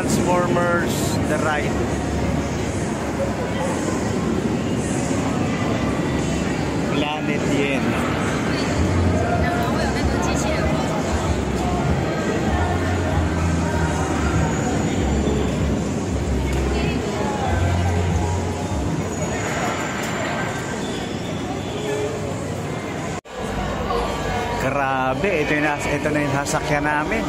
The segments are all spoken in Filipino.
Transformers The Ride. Planet Yen. Grabe, ito na yung sasakyan namin.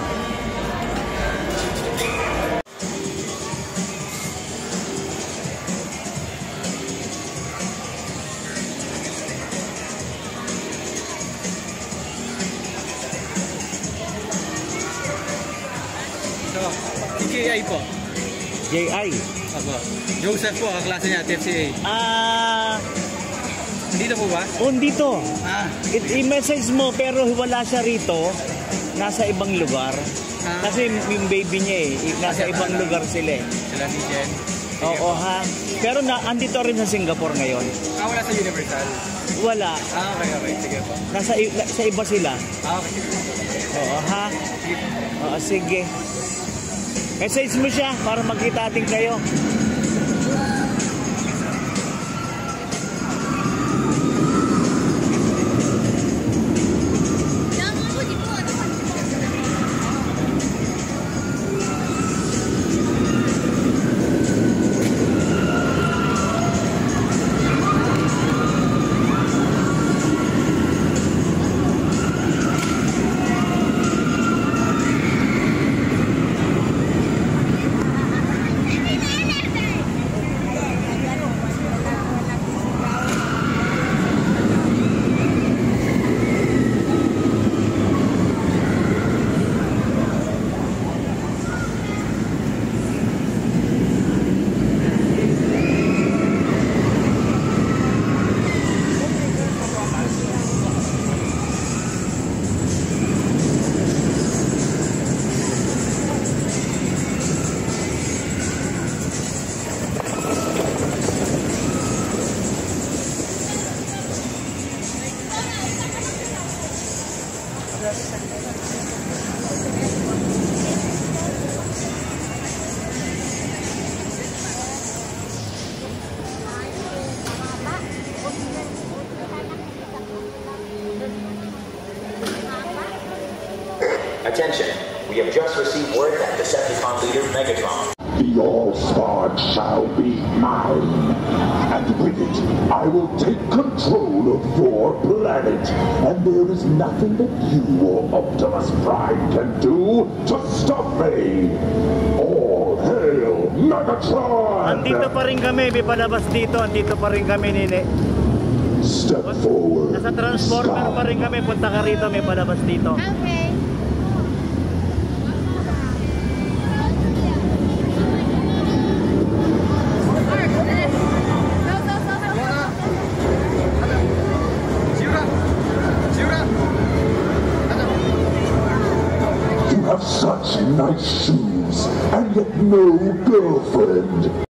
Ito, TKI po. JI. Apo. Joseph po, kaklase niya, TFCA. Dito po ba? Dito. Ah. I-message mo pero wala siya rito. Nasa ibang lugar. Kasi yung baby niya nasa ibang lugar sila Sila ni Jen. Oo ha. Pero andito rin sa Singapore ngayon. Wala sa Universal? Wala. Okay. Sige po. Sa iba sila. Okay. Oo ha. Oo, sige. Message mo siya para magkita din kayo. Attention, we have just received word that Decepticon leader Megatron. The All-Star shall be mine, and with it, I will take control of your planet, and there is nothing that you or Optimus Prime can do to stop me. All hail Megatron! Andito pa rin kami, may palabas dito. Andito pa rin kami, Nene. Step forward. Nasa Transformer pa rin kami. Punta ka rito, may palabas dito. Okay. You have such nice shoes, and yet no girlfriend.